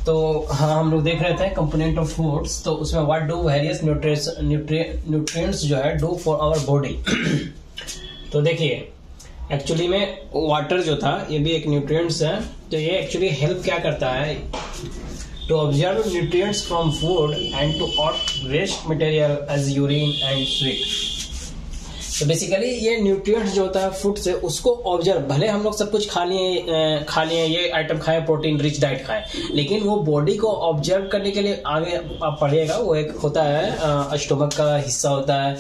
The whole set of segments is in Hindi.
तो हाँ, हम लोग देख रहे थे कंपोनेंट ऑफ फूड्स, तो उसमें व्हाट डू वेरियस न्यूट्रिएंट्स जो है डू फॉर आवर बॉडी। तो देखिए एक्चुअली में वाटर जो था ये भी एक न्यूट्रिएंट्स है, तो ये एक्चुअली हेल्प क्या करता है to observe nutrients from food and to out waste material as urine and sweet. तो बेसिकली ये न्यूट्रिएंट्स जो होता है फूड से उसको ऑब्जर्व, भले हम लोग सब कुछ खा लिए ये आइटम खाए, प्रोटीन रिच डाइट खाए, लेकिन वो बॉडी को ऑब्जर्व करने के लिए आगे आप पढ़िएगा, वो एक होता है स्टोमक का हिस्सा होता है,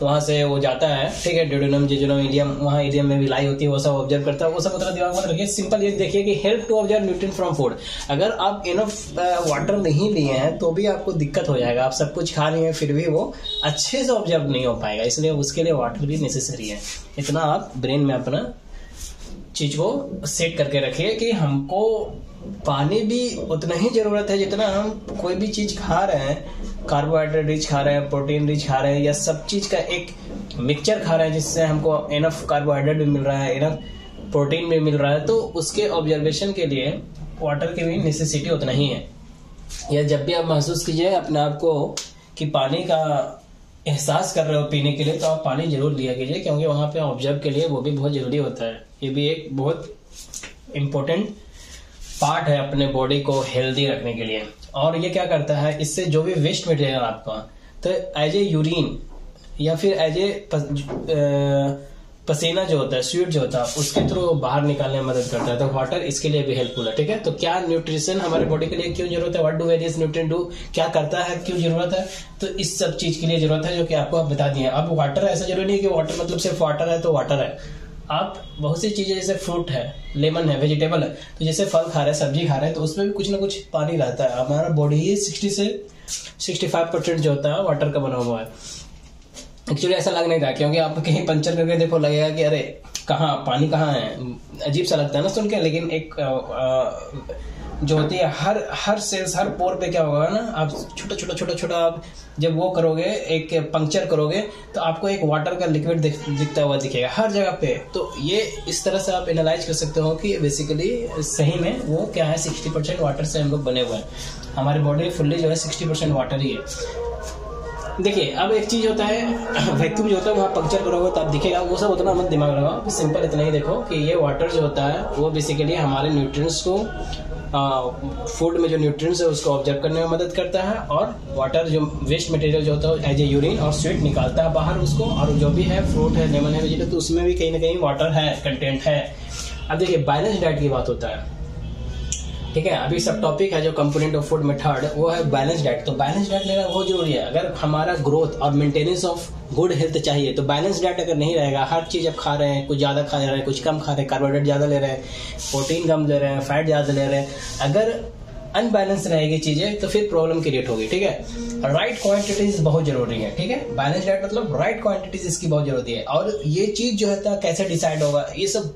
तो वहां से वो जाता है, ठीक है, ड्यूडेनम, जेजुनम, इलियम, वहाँ इलियम में भी लाई होती है, वो सब ऑब्जर्व करता है, वो सब उतना दिमाग में रखिए। सिंपल ये देखिए कि help to observe nutrient from food. अगर आप इनफ वाटर नहीं लिए हैं तो भी आपको दिक्कत हो जाएगा, आप सब कुछ खा रहे हैं फिर भी वो अच्छे से ऑब्जर्व नहीं हो पाएगा, इसलिए उसके लिए वाटर भी नेसेसरी है। इतना आप ब्रेन में अपना चीज को सेट करके रखिए कि हमको पानी भी उतना ही जरूरत है जितना हम कोई भी चीज खा रहे हैं, कार्बोहाइड्रेट रिच खा रहे हैं, प्रोटीन रिच खा रहे हैं, या सब चीज का एक मिक्सचर खा रहे हैं जिससे हमको इनफ कार्बोहाइड्रेट भी मिल रहा है, इनफ प्रोटीन भी मिल रहा है, तो उसके ऑब्जर्वेशन के लिए वाटर की भी नेसेसिटी उतना ही है। या जब भी आप महसूस कीजिए अपने आप को कि पानी का एहसास कर रहे हो पीने के लिए, तो आप पानी जरूर लिया कीजिए, क्योंकि वहां पे ऑब्जर्व के लिए वो भी बहुत जरूरी होता है। ये भी एक बहुत इम्पोर्टेंट पार्ट है अपने बॉडी को हेल्दी रखने के लिए। और ये क्या करता है, इससे जो भी वेस्ट मटेरियल आपका, तो एज ए यूरिन या फिर एज ए पसीना जो होता है, स्वीट जो होता है, उसके थ्रू बाहर निकालने में मदद करता है। तो वाटर इसके लिए भी हेल्पफुल है, ठीक है। तो क्या न्यूट्रिशन हमारे बॉडी के लिए क्यों जरूरत है, what do various nutrient do, क्या करता है, क्यों जरूरत है, तो इस सब चीज के लिए जरूरत है जो कि आपको आप बता दिए। अब वाटर ऐसा जरूरी नहीं कि वाटर मतलब सिर्फ वाटर है तो वाटर है। आप बहुत सी चीजें, जैसे फ्रूट है, लेमन है, वेजिटेबल है, तो जैसे फल खा रहे हैं, सब्जी खा रहे हैं, तो उसमें भी कुछ ना कुछ पानी रहता है। हमारा बॉडी ही 60 से 65% जो होता है वाटर का बना हुआ है। एक्चुअली ऐसा लग नहीं रहा, क्योंकि आप कहीं पंचर करके देखो, लगेगा कि अरे कहाँ पानी कहाँ है, अजीब सा लगता है ना सुन के। लेकिन एक जो होती है हर सेल्स, हर पोर पे क्या होगा ना, आप छोटा आप जब वो करोगे, एक पंक्चर करोगे, तो आपको एक वाटर का लिक्विड दिखता हुआ दिखेगा हर जगह पे। तो ये इस तरह से आप एनालाइज कर सकते हो कि बेसिकली सही में वो क्या है, 60% वाटर से हम लोग बने हुए हैं। हमारी बॉडी फुल्ली जो है 60% वाटर ही है। देखिए अब एक चीज होता है वैक्यूम जो होता है, वहाँ पंक्चर करोगे तो आप दिखेगा, वो सब उतना मत दिमाग लगाओ, सिंपल इतना ही देखो कि ये वाटर जो होता है वो बेसिकली हमारे न्यूट्रिएंट्स को, फूड में जो न्यूट्रिएंट्स है उसको ऑब्जर्व करने में मदद करता है। और वाटर जो वेस्ट मटेरियल जो होता है एज ए यूरिन और स्वेट निकालता है बाहर उसको। और जो भी है फ्रूट है, लेमन है, वेजिटेबल, तो उसमें भी कहीं ना कहीं वाटर है, कंटेंट है। अब देखिए बैलेंस डाइट की बात होता है, ठीक है। अभी सब टॉपिक है जो कंपोनेंट ऑफ फूड में थर्ड, वो है बैलेंस डाइट। तो बैलेंस डाइट लेना बहुत जरूरी है। अगर हमारा ग्रोथ और मेंटेनेंस ऑफ गुड हेल्थ चाहिए तो बैलेंस डाइट अगर नहीं रहेगा, हर चीज आप खा रहे हैं, कुछ ज्यादा खा रहे हैं, कुछ कम खा रहे हैं, कार्बोहाइड्रेट ज्यादा ले रहे हैं, प्रोटीन कम ले रहे हैं, फैट ज्यादा ले रहे हैं, अगर अनबैलेंस रहेगी चीजें तो फिर प्रॉब्लम क्रिएट होगी, ठीक है। राइट क्वांटिटीज बहुत जरूरी है, ठीक है। बैलेंस डाइट मतलब राइट क्वांटिटीज इसकी बहुत जरूरी है। और ये चीज जो है कैसे डिसाइड होगा, ये सब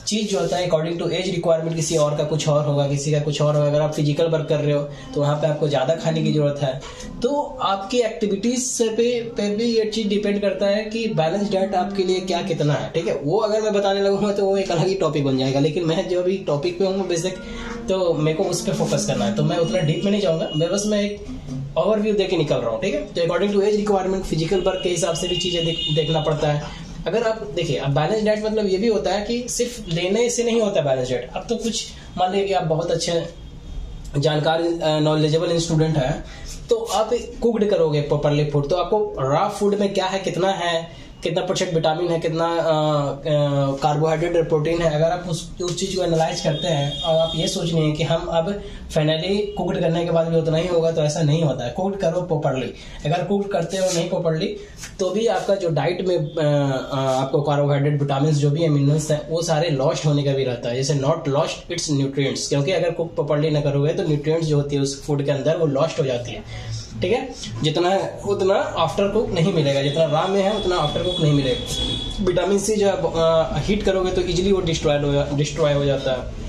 चीज जो होता है अकॉर्डिंग टू एज रिक्वायरमेंट, किसी और का कुछ और होगा, किसी का कुछ और होगा। अगर आप फिजिकल वर्क कर रहे हो तो वहां पे आपको ज्यादा खाने की जरूरत है। तो आपकी एक्टिविटीज पे भी ये चीज डिपेंड करता है कि बैलेंस डाइट आपके लिए क्या कितना है, ठीक है। वो अगर मैं बताने लगूंगा तो वो एक अलग ही टॉपिक बन जाएगा, लेकिन मैं जो अभी टॉपिक पे हूँ बेसिक, तो मेरे को उस पर फोकस करना है, तो मैं उतना डीप में नहीं जाऊंगा, मैं बस मैं एक ओवरव्यू देके निकल रहा हूँ, ठीक है। तो according to age requirement, physical work के हिसाब से भी चीजें देखना पड़ता है। अगर आप देखिए, अब बैलेंस डाइट मतलब ये भी होता है कि सिर्फ लेने से नहीं होता बैलेंस डाइट। अब तो कुछ मान लीजिए कि आप बहुत अच्छे जानकार नॉलेजेबल स्टूडेंट है, तो आप कुक्ड करोगे प्रॉपरली फूड, तो आपको रॉ फूड में क्या है, कितना परसेंट विटामिन है, कितना कार्बोहाइड्रेट और प्रोटीन है। अगर आप उस चीज को एनालाइज करते हैं और आप ये सोच रहे हैं कि हम अब फाइनली कुक्ड करने के बाद भी उतना ही होगा, तो ऐसा नहीं होता है। कुक्ड करो प्रॉपरली। अगर कुक्ड करते हो नहीं प्रॉपरली, तो भी आपका जो डाइट में आपको कार्बोहाइड्रेट, विटामिन जो भी है, मिनरल्स है, वो सारे लॉस्ट होने का भी रहता है। जैसे नॉट लॉस्ट इट्स न्यूट्रिएंट्स, क्योंकि अगर कुक प्रॉपरली ना करोगे तो न्यूट्रिएंट्स जो होती है उस फूड के अंदर वो लॉस्ट हो जाती है, ठीक है। जितना उतना आफ्टर कुक नहीं मिलेगा, जितना रॉ में है उतना आफ्टर कुक नहीं मिलेगा। विटामिन सी जो हीट करोगे तो इजीली वो डिस्ट्रॉय हो जाता है।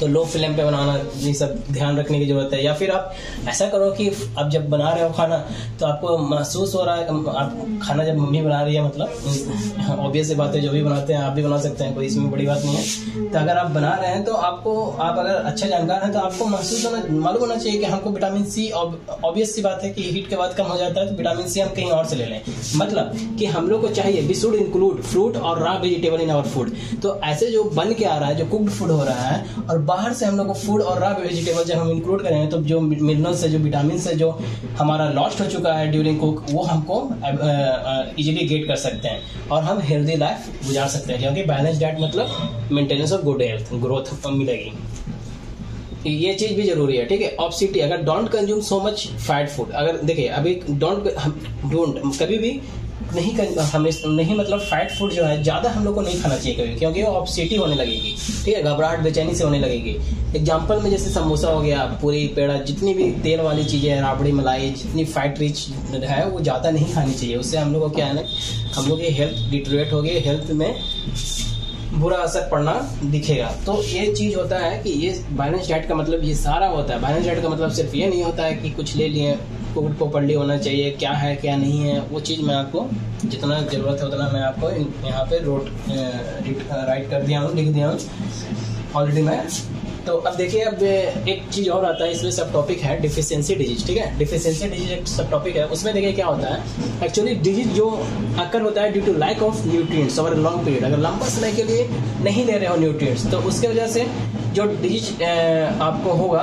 तो लो फ्लेम पे बनाना, ये सब ध्यान रखने की जरूरत है। या फिर आप ऐसा करो कि आप जब बना रहे हो खाना तो आपको महसूस हो रहा है, आप खाना जब मम्मी बना रही है, मतलब ऑब्वियस बात है, जो भी बनाते हैं आप भी बना सकते हैं, कोई इसमें बड़ी बात नहीं है। तो अगर आप बना रहे हैं तो आपको, आप अगर अच्छा जानकार हैं तो आपको महसूस होना, मालूम होना चाहिए कि हमको विटामिन सी, ऑब्वियस सी बात है कि हीट के बाद कम हो जाता है, तो विटामिन सी हम कहीं और से ले लें। मतलब कि हम लोग को चाहिए वी शुड इंक्लूड फ्रूट और raw vegetable in our food. तो ऐसे जो बन के आ रहा है, जो कुक्ड फूड हो रहा है, और बाहर से हम लोग को फूड और रॉ वेजिटेबल जब हम इंक्लूड करेंगे तो जो मिनरल्स है, जो विटामिन है, जो हमारा लॉस्ट हो चुका है ड्यूरिंग कुक, वो हमको इजीली गेट कर सकते हैं और हम हेल्दी लाइफ गुजार सकते हैं। क्योंकि बैलेंस डाइट मतलब maintenance of good health, growth मिलेगी। ये चीज भी जरूरी है, ठीक है। ऑब्सिटी, अगर don't consume so much fat food, अगर देखिए अभी डोंट कभी भी नहीं मतलब फैट फूड जो है ज्यादा हम लोग को नहीं खाना चाहिए कभी, क्योंकि वो ऑब्सिटी होने लगेगी, ठीक है, घबराहट बेचैनी से होने लगेगी। एग्जांपल में जैसे समोसा हो गया, पूरी, पेड़ा, जितनी भी तेल वाली चीजें हैं, राबड़ी, मलाई, जितनी फैट रिच है वो ज्यादा नहीं खानी चाहिए। उससे हम लोग को क्या है ना, हम लोग की हेल्थ डिटोरेट होगी, हेल्थ में बुरा असर पड़ना दिखेगा। तो ये चीज होता है कि ये बैलेंस डाइट का मतलब ये सारा होता है। बैलेंस डाइट का मतलब सिर्फ ये नहीं होता है कि कुछ ले लिए, प्रॉपर्ली होना चाहिए, क्या है क्या नहीं है, वो चीज़ मैं आपको जितना ज़रूरत है उतना मैं आपको यहाँ पे राइट कर दिया हूँ, लिख दिया हूँ ऑलरेडी मैं। तो अब देखिए, अब एक चीज़ और आता है इसमें, सब टॉपिक है डिफिशियंसी डिजीज, ठीक है। डिफिशियंसी डिजीज एक सब टॉपिक है, उसमें देखिए क्या होता है। एक्चुअली डिजीज जो अकर होता है due to lack of nutrients over long period, अगर लंबा समय के लिए नहीं ले रहे हो न्यूट्रिएंट्स, तो उसके वजह से जो डिजीज आपको होगा,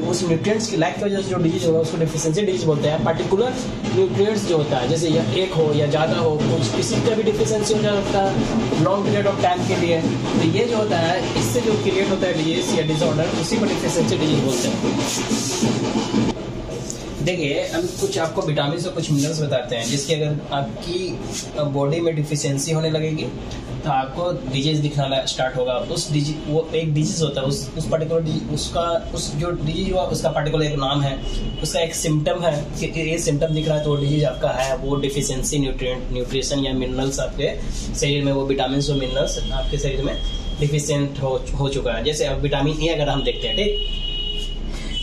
उस न्यूट्रिएंट्स की लैक की वजह से जो डिजीज होगा उसको डिफिशियंसी डिजीज बोलते हैं। पर्टिकुलर न्यूट्रिएंट्स जो होता है, जैसे या एक हो या ज़्यादा हो, कुछ किसी का भी डिफिशियंसी हो जाता है लॉन्ग पीरियड ऑफ टाइम के लिए, तो ये जो होता है इससे जो क्रिएट होता है डिजीज या डिसऑर्डर, उसी को डिफिशियंसी डिजीज बोलते हैं। देखिए, हम कुछ आपको विटामिन और कुछ मिनरल्स बताते हैं जिसकी अगर आपकी बॉडी में डिफिशियंसी होने लगेगी तो आपको डिजीज दिखना स्टार्ट होगा। उस डिजीज, वो एक डिजीज होता है, उस पर्टिकुलर उस जो डिजीज हुआ उसका पर्टिकुलर एक नाम है, उसका एक सिम्टम है कि ये सिम्टम दिख रहा है तो वो डिजीज आपका है, वो डिफिशियंसी न्यूट्रिशन या मिनरल्स आपके शरीर में, वो विटामिन और मिनरल्स आपके शरीर में डिफिशियंट हो चुका है। जैसे अब विटामिन ए अगर हम देखते हैं, ठीक,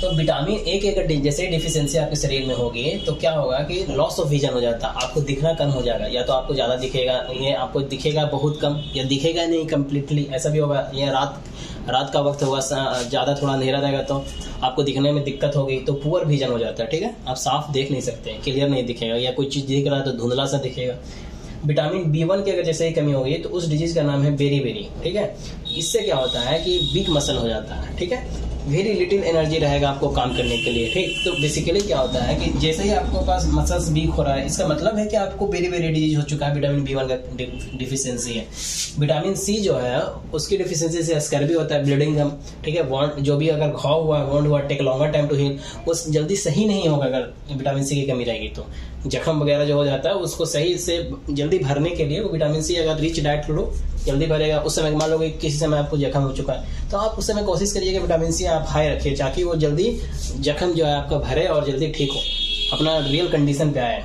तो विटामिन ए की अगर जैसे डिफिशियंसी आपके शरीर में होगी तो क्या होगा कि लॉस ऑफ विजन हो जाता है, आपको दिखना कम हो जाएगा, या तो आपको ज़्यादा दिखेगा, ये आपको दिखेगा बहुत कम, या दिखेगा नहीं कम्प्लीटली, ऐसा भी होगा। या रात का वक्त होगा, ज़्यादा थोड़ा अंधेरा रहेगा तो आपको दिखने में दिक्कत होगी, तो पुअर विजन हो जाता है, ठीक है, आप साफ देख नहीं सकते, क्लियर नहीं दिखेगा, या कोई चीज़ दिख रहा है तो धुंधला सा दिखेगा। विटामिन B1 की अगर जैसे ही कमी होगी तो उस डिजीज का नाम है बेरी, ठीक है। इससे क्या होता है कि वीक मसल हो जाता है, ठीक है, वेरी लिटिल एनर्जी रहेगा आपको काम करने के लिए, ठीक। तो बेसिकली क्या होता है कि जैसे ही आपको पास मसल्स वीक हो रहा है, इसका मतलब है कि आपको बेरी डिजीज हो चुका है, विटामिन B1 का डिफिशियंसी है। विटामिन C जो है उसकी डिफिशियंसी से स्कर्वी होता है, ब्लीडिंग गम, ठीक है, वॉन्ड, जो भी अगर घाव हुआ, वॉन्ड हुआ, take longer time to heal, वो जल्दी सही नहीं होगा अगर विटामिन C की कमी रहेगी। तो जख्म वगैरह जो हो जाता है उसको सही से जल्दी भरने के लिए वो विटामिन C अगर रिच डाइट लो जल्दी भरेगा। उस समय मान लो कि किसी समय आपको जख्म हो चुका है तो आप उस समय कोशिश करिए कि विटामिन C आप हाई रखिए ताकि वो जल्दी जख्म जो है आपका भरे और जल्दी ठीक हो, अपना रियल कंडीशन पे आए।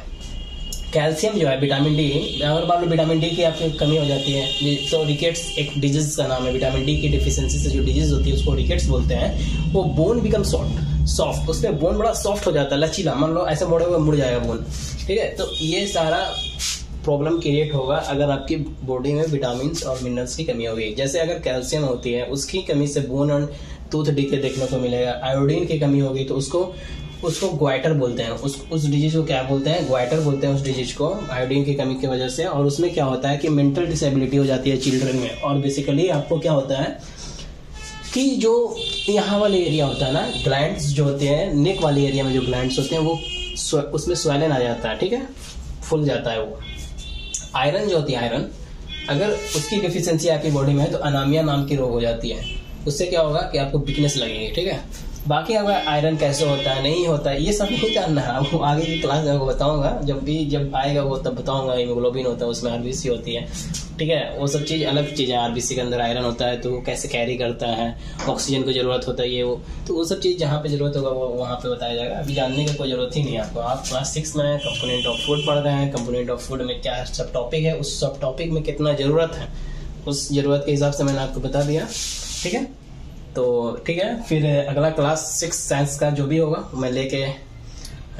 कैल्शियम जो है, विटामिन डी, अगर मान लो विटामिन डी की आपकी कमी हो जाती है तो रिकेट्स एक डिजीज का नाम है, विटामिन डी की डिफिशियंसी से जो डिजीज होती है उसको रिकेट्स बोलते हैं। वो बोन बिकम सॉफ्ट, उसमें बोन बड़ा सॉफ्ट हो जाता है, लचीला, मान लो ऐसे मोड़े हुए मुड़ जाएगा बोन, ठीक है। तो ये सारा प्रॉब्लम क्रिएट होगा अगर आपकी बॉडी में विटामिन और मिनरल्स की कमी होगी। जैसे अगर कैल्शियम होती है उसकी कमी से बोन और टूथ डिके देखने को मिलेगा। आयोडीन की कमी होगी तो उसको ग्वाइटर बोलते हैं, उस डिजीज को क्या बोलते हैं, ग्वाइटर बोलते हैं उस डिजीज को, आयोडीन की कमी की वजह से। और उसमें क्या होता है कि मेंटल डिसेबिलिटी हो जाती है चिल्ड्रन में। और बेसिकली आपको क्या होता है कि जो यहाँ वाले एरिया होता है ना, ग्लैंड्स जो होते हैं, नेक वाले एरिया में जो ग्लैंड्स होते हैं वो उसमें स्वेलन आ जाता है, ठीक है, फूल जाता है वो। आयरन जो होती है, आयरन अगर उसकी डिफिशियंसी आपकी बॉडी में है तो अनामिया नाम की रोग हो जाती है। उससे क्या होगा कि आपको वीकनेस लगेगी, ठीक है। बाकी अगर आयरन कैसे होता है, नहीं होता है, ये सब नहीं जानना है, वो आगे की क्लास में आपको बताऊंगा, जब आएगा वो तब बताऊंगा। हीमोग्लोबिन होता है, उसमें आरबीसी होती है, ठीक है, वो सब चीज़ अलग चीज़ है। आरबीसी के अंदर आयरन होता है तो वो कैसे कैरी करता है, ऑक्सीजन की जरूरत होता है, ये वो, तो वो सब चीज़ जहाँ पे जरूरत होगा वो वहाँ पे बताया जाएगा। अभी जानने की कोई जरूरत ही नहीं है आपको। आप क्लास 6 में कंपोनेंट ऑफ फूड पढ़ रहे हैं, कंपोनेंट ऑफ फूड में क्या सब टॉपिक है, उस सब टॉपिक में कितना जरूरत है, उस जरूरत के हिसाब से मैंने आपको बता दिया, ठीक है। तो ठीक है, फिर अगला क्लास 6 साइंस का जो भी होगा मैं लेके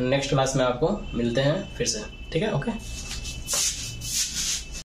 नेक्स्ट क्लास में आपको मिलते हैं फिर से, ठीक है, ओके।